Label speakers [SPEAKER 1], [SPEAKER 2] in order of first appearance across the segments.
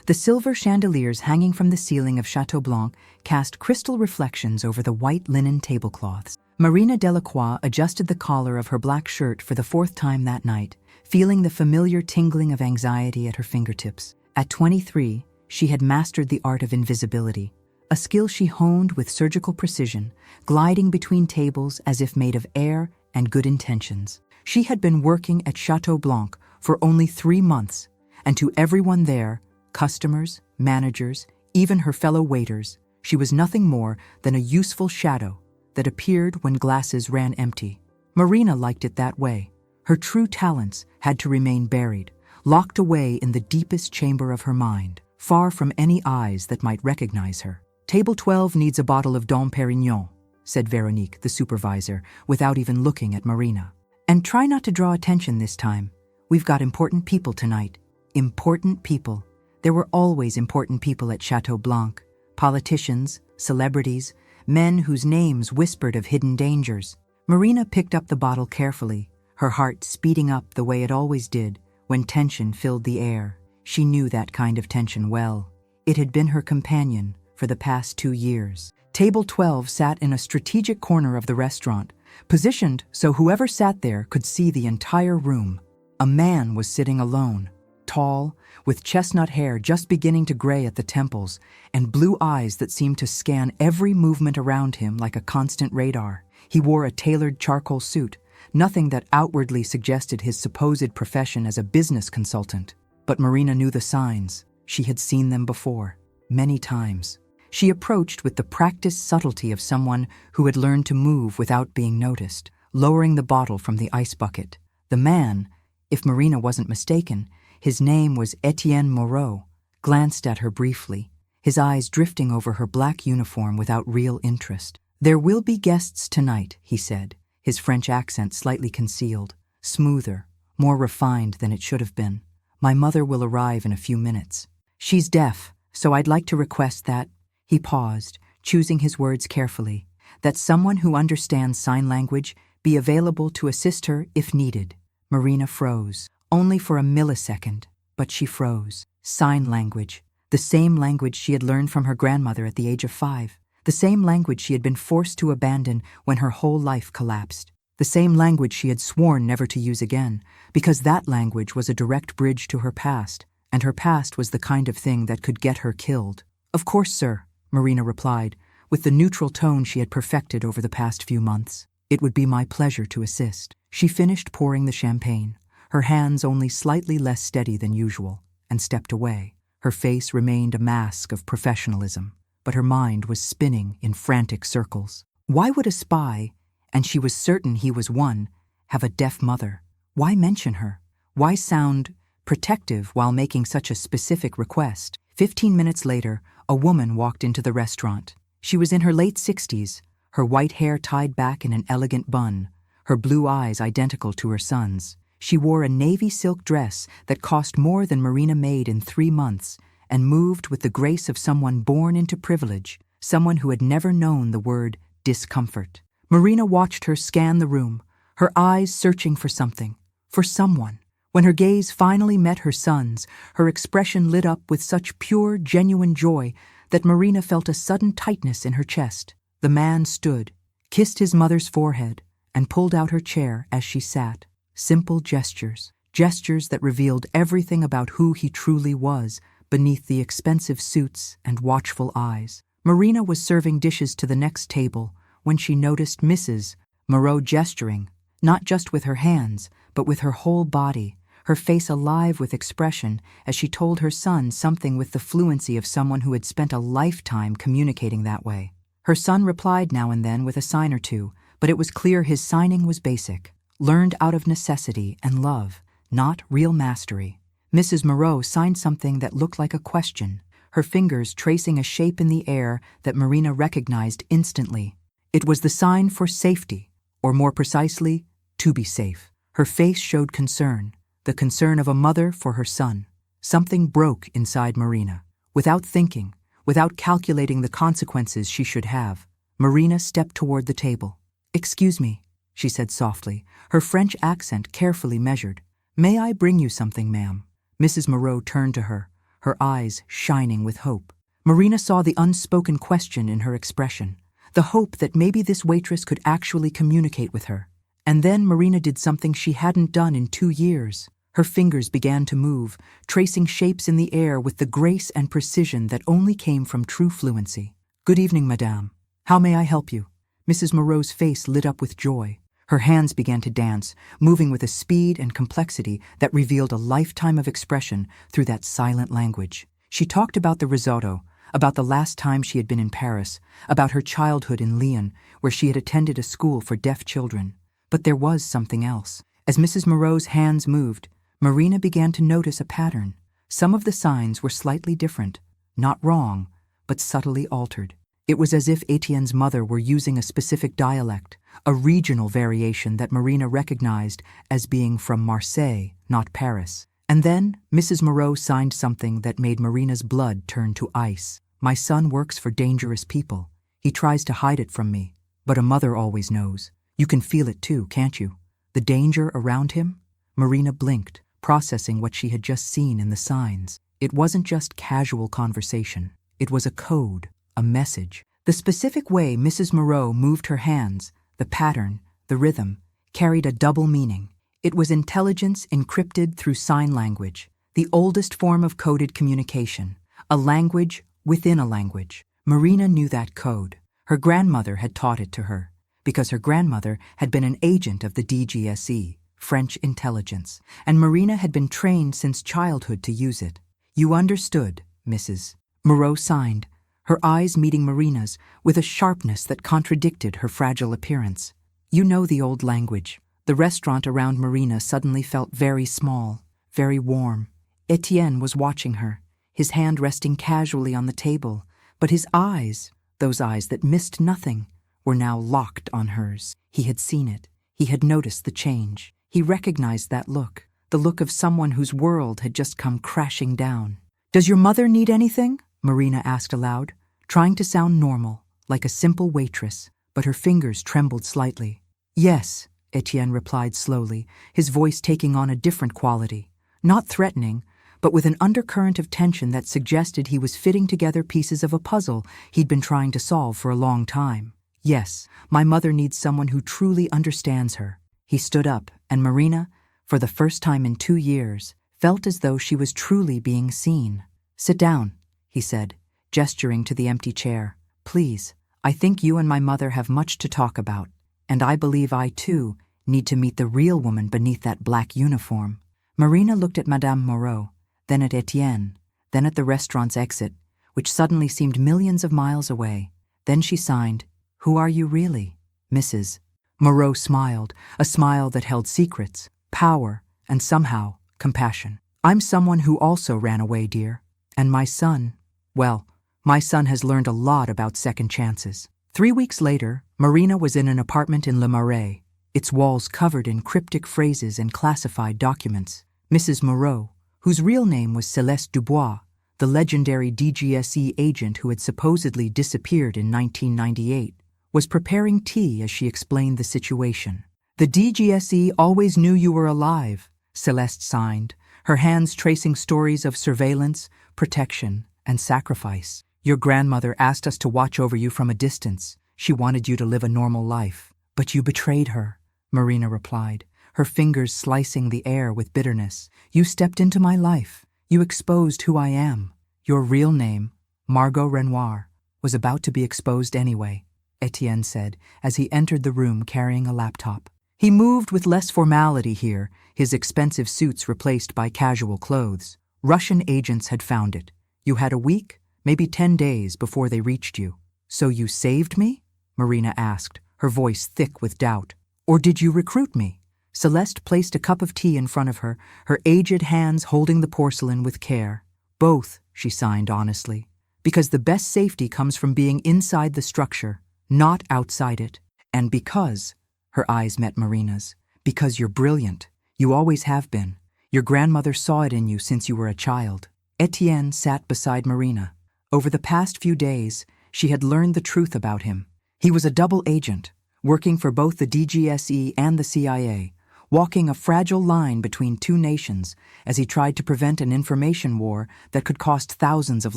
[SPEAKER 1] The silver chandeliers hanging from the ceiling of Chateau Blanc cast crystal reflections over the white linen tablecloths. Marina Delacroix adjusted the collar of her black shirt for the fourth time that night, feeling the familiar tingling of anxiety at her fingertips. At 23, she had mastered the art of invisibility, a skill she honed with surgical precision, gliding between tables as if made of air and good intentions. She had been working at Chateau Blanc for only 3 months, and to everyone there, customers, managers, even her fellow waiters, she was nothing more than a useful shadow that appeared when glasses ran empty. Marina liked it that way. Her true talents had to remain buried, locked away in the deepest chamber of her mind, far from any eyes that might recognize her. "Table 12 needs a bottle of Dom Pérignon," said Veronique, the supervisor, without even looking at Marina. "And try not to draw attention this time. We've got important people tonight." Important people. There were always important people at Chateau Blanc. Politicians, celebrities, men whose names whispered of hidden dangers. Marina picked up the bottle carefully, her heart speeding up the way it always did when tension filled the air. She knew that kind of tension well. It had been her companion for the past 2 years. Table 12 sat in a strategic corner of the restaurant, positioned so whoever sat there could see the entire room. A man was sitting alone, tall, with chestnut hair just beginning to gray at the temples, and blue eyes that seemed to scan every movement around him like a constant radar. He wore a tailored charcoal suit, nothing that outwardly suggested his supposed profession as a business consultant. But Marina knew the signs. She had seen them before, many times. She approached with the practiced subtlety of someone who had learned to move without being noticed, lowering the bottle from the ice bucket. The man, if Marina wasn't mistaken, his name was Etienne Moreau, glanced at her briefly, his eyes drifting over her black uniform without real interest. "There will be guests tonight," he said, his French accent slightly concealed, smoother, more refined than it should have been. "My mother will arrive in a few minutes. She's deaf, so I'd like to request that—" He paused, choosing his words carefully, "that someone who understands sign language be available to assist her if needed." Marina froze. Only for a millisecond, but she froze. Sign language. The same language she had learned from her grandmother at the age of 5. The same language she had been forced to abandon when her whole life collapsed. The same language she had sworn never to use again, because that language was a direct bridge to her past, and her past was the kind of thing that could get her killed. "Of course, sir," Marina replied, with the neutral tone she had perfected over the past few months. "It would be my pleasure to assist." She finished pouring the champagne, her hands only slightly less steady than usual, and stepped away. Her face remained a mask of professionalism, but her mind was spinning in frantic circles. Why would a spy, and she was certain he was one, have a deaf mother? Why mention her? Why sound protective while making such a specific request? 15 minutes later, a woman walked into the restaurant. She was in her late 60s, her white hair tied back in an elegant bun, her blue eyes identical to her son's. She wore a navy silk dress that cost more than Marina made in 3 months and moved with the grace of someone born into privilege, someone who had never known the word discomfort. Marina watched her scan the room, her eyes searching for something, for someone. When her gaze finally met her son's, her expression lit up with such pure, genuine joy that Marina felt a sudden tightness in her chest. The man stood, kissed his mother's forehead, and pulled out her chair as she sat. Simple gestures, gestures that revealed everything about who he truly was beneath the expensive suits and watchful eyes. Marina was serving dishes to the next table when she noticed Mrs. Moreau gesturing, not just with her hands, but with her whole body, her face alive with expression as she told her son something with the fluency of someone who had spent a lifetime communicating that way. Her son replied now and then with a sign or two, but it was clear his signing was basic, learned out of necessity and love, not real mastery. Mrs. Moreau signed something that looked like a question, her fingers tracing a shape in the air that Marina recognized instantly. It was the sign for safety, or more precisely, to be safe. Her face showed concern, the concern of a mother for her son. Something broke inside Marina. Without thinking, without calculating the consequences she should have, Marina stepped toward the table. "Excuse me," she said softly, her French accent carefully measured. "May I bring you something, ma'am?" Mrs. Moreau turned to her, her eyes shining with hope. Marina saw the unspoken question in her expression, the hope that maybe this waitress could actually communicate with her. And then Marina did something she hadn't done in 2 years. Her fingers began to move, tracing shapes in the air with the grace and precision that only came from true fluency. "Good evening, madame. How may I help you?" Mrs. Moreau's face lit up with joy. Her hands began to dance, moving with a speed and complexity that revealed a lifetime of expression through that silent language. She talked about the risotto, about the last time she had been in Paris, about her childhood in Lyon, where she had attended a school for deaf children. But there was something else. As Mrs. Moreau's hands moved, Marina began to notice a pattern. Some of the signs were slightly different, not wrong, but subtly altered. It was as if Etienne's mother were using a specific dialect, a regional variation that Marina recognized as being from Marseille, not Paris. And then Mrs. Moreau signed something that made Marina's blood turn to ice. "My son works for dangerous people. He tries to hide it from me, but a mother always knows. You can feel it too, can't you? The danger around him?" Marina blinked, processing what she had just seen in the signs. It wasn't just casual conversation. It was a code, a message. The specific way Mrs. Moreau moved her hands, the pattern, the rhythm, carried a double meaning. It was intelligence encrypted through sign language, the oldest form of coded communication, a language within a language. Marina knew that code. Her grandmother had taught it to her, because her grandmother had been an agent of the DGSE, French intelligence, and Marina had been trained since childhood to use it. "You understood, Mrs." Moreau signed, her eyes meeting Marina's with a sharpness that contradicted her fragile appearance. "You know the old language." The restaurant around Marina suddenly felt very small, very warm. Etienne was watching her, his hand resting casually on the table, but his eyes, those eyes that missed nothing, were now locked on hers. He had seen it. He had noticed the change. He recognized that look, the look of someone whose world had just come crashing down. "Does your mother need anything?" Marina asked aloud, trying to sound normal, like a simple waitress, but her fingers trembled slightly. "Yes," Etienne replied slowly, his voice taking on a different quality, not threatening, but with an undercurrent of tension that suggested he was fitting together pieces of a puzzle he'd been trying to solve for a long time. "Yes, my mother needs someone who truly understands her." He stood up, and Marina, for the first time in 2 years, felt as though she was truly being seen. "Sit down," he said, gesturing to the empty chair. "Please, I think you and my mother have much to talk about, and I believe I, too, need to meet the real woman beneath that black uniform." Marina looked at Madame Moreau, then at Etienne, then at the restaurant's exit, which suddenly seemed millions of miles away. Then she signed, "Who are you really, Mrs.?" Moreau smiled, a smile that held secrets, power, and somehow compassion. "I'm someone who also ran away, dear. And my son, well, my son has learned a lot about second chances." 3 weeks later, Marina was in an apartment in Le Marais, its walls covered in cryptic phrases and classified documents. Mrs. Moreau, whose real name was Céleste Dubois, the legendary DGSE agent who had supposedly disappeared in 1998, was preparing tea as she explained the situation. "The DGSE always knew you were alive," Céleste signed, her hands tracing stories of surveillance, protection, and sacrifice. "Your grandmother asked us to watch over you from a distance. She wanted you to live a normal life. But you betrayed her," Marina replied, her fingers slicing the air with bitterness. "You stepped into my life. You exposed who I am. Your real name, Margot Renoir, was about to be exposed anyway," Etienne said as he entered the room carrying a laptop. He moved with less formality here, his expensive suits replaced by casual clothes. "Russian agents had found it. You had a week, maybe 10 days before they reached you." "So you saved me?" Marina asked, her voice thick with doubt. "Or did you recruit me?" Celeste placed a cup of tea in front of her, her aged hands holding the porcelain with care. "Both," she signed honestly, "because the best safety comes from being inside the structure, not outside it. And because," her eyes met Marina's, "because you're brilliant. You always have been. Your grandmother saw it in you since you were a child." Etienne sat beside Marina. Over the past few days, she had learned the truth about him. He was a double agent, working for both the DGSE and the CIA, walking a fragile line between two nations as he tried to prevent an information war that could cost thousands of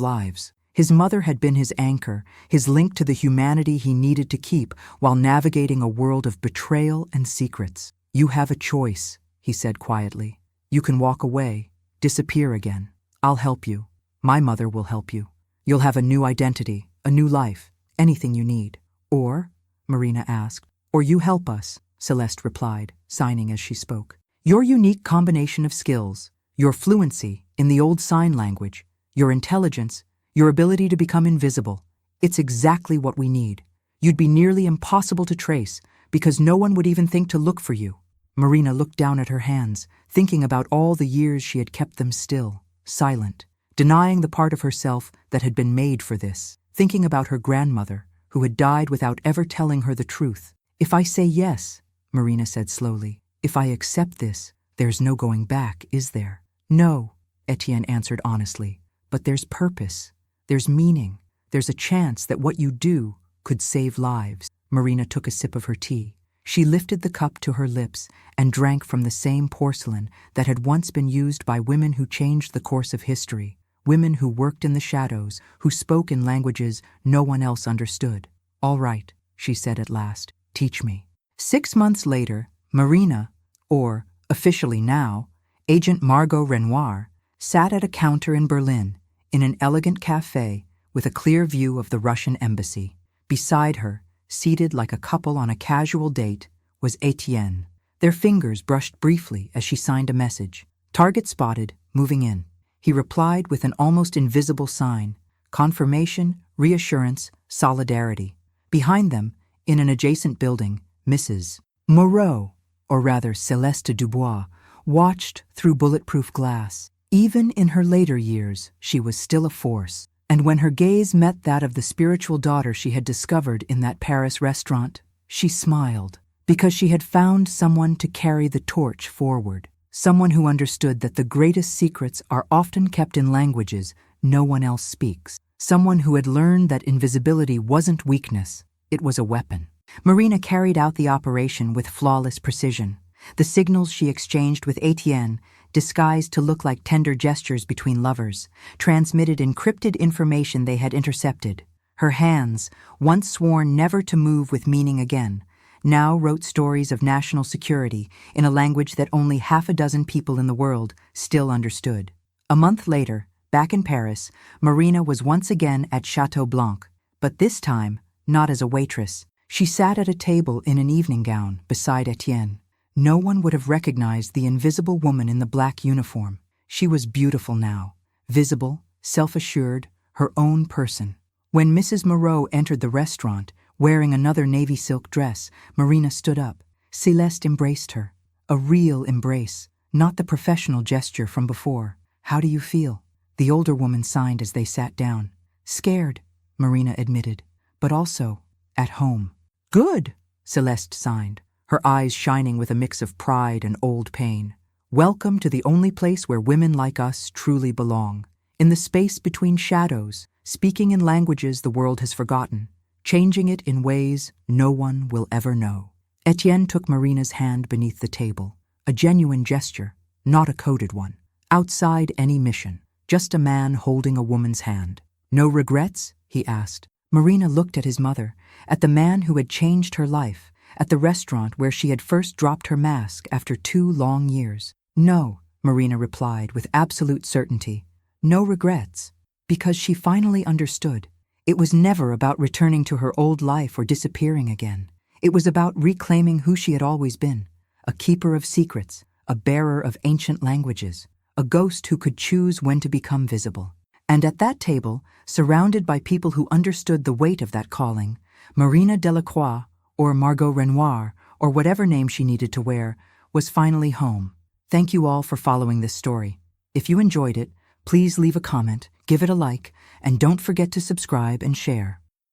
[SPEAKER 1] lives. His mother had been his anchor, his link to the humanity he needed to keep while navigating a world of betrayal and secrets. "You have a choice," he said quietly. "You can walk away, disappear again. I'll help you. My mother will help you. You'll have a new identity, a new life, anything you need." "Or?" Marina asked. "Or you help us," Celeste replied, signing as she spoke. "Your unique combination of skills, your fluency in the old sign language, your intelligence, your ability to become invisible, it's exactly what we need. You'd be nearly impossible to trace because no one would even think to look for you." Marina looked down at her hands, thinking about all the years she had kept them still, silent, denying the part of herself that had been made for this, thinking about her grandmother, who had died without ever telling her the truth. "If I say yes," Marina said slowly, "if I accept this, there's no going back, is there?" "No," Etienne answered honestly, "but there's purpose, there's meaning, there's a chance that what you do could save lives." Marina took a sip of her tea. She lifted the cup to her lips and drank from the same porcelain that had once been used by women who changed the course of history, women who worked in the shadows, who spoke in languages no one else understood. "All right," she said at last, "teach me." 6 months later, Marina, or officially now, Agent Margot Renoir, sat at a counter in Berlin, in an elegant cafe with a clear view of the Russian embassy. Beside her, seated like a couple on a casual date, was Etienne. Their fingers brushed briefly as she signed a message. "Target spotted, moving in." He replied with an almost invisible sign: confirmation, reassurance, solidarity. Behind them, in an adjacent building, Mrs. Moreau, or rather Celeste Dubois, watched through bulletproof glass. Even in her later years, she was still a force. And when her gaze met that of the spiritual daughter she had discovered in that Paris restaurant, she smiled, because she had found someone to carry the torch forward, someone who understood that the greatest secrets are often kept in languages no one else speaks, someone who had learned that invisibility wasn't weakness, it was a weapon. Marina carried out the operation with flawless precision. The signals she exchanged with Etienne, disguised to look like tender gestures between lovers, transmitted encrypted information they had intercepted. Her hands, once sworn never to move with meaning again, now wrote stories of national security in a language that only half a dozen people in the world still understood. A month later, back in Paris, Marina was once again at Chateau Blanc, but this time not as a waitress. She sat at a table in an evening gown beside Etienne. No one would have recognized the invisible woman in the black uniform. She was beautiful now, visible, self-assured, her own person. When Mrs. Moreau entered the restaurant, wearing another navy silk dress, Marina stood up. Celeste embraced her. A real embrace, not the professional gesture from before. "How do you feel?" The older woman signed as they sat down. "Scared," Marina admitted, "but also at home." "Good," Celeste signed, her eyes shining with a mix of pride and old pain. "Welcome to the only place where women like us truly belong. In the space between shadows, speaking in languages the world has forgotten, changing it in ways no one will ever know." Etienne took Marina's hand beneath the table, a genuine gesture, not a coded one. Outside any mission, just a man holding a woman's hand. "No regrets?" he asked. Marina looked at his mother, at the man who had changed her life, at the restaurant where she had first dropped her mask after 2 long years. "No," Marina replied with absolute certainty. "No regrets." Because she finally understood. It was never about returning to her old life or disappearing again. It was about reclaiming who she had always been, a keeper of secrets, a bearer of ancient languages, a ghost who could choose when to become visible. And at that table, surrounded by people who understood the weight of that calling, Marina Delacroix, or Margot Renoir, or whatever name she needed to wear, was finally home. Thank you all for following this story. If you enjoyed it, please leave a comment, give it a like, and don't forget to subscribe and share.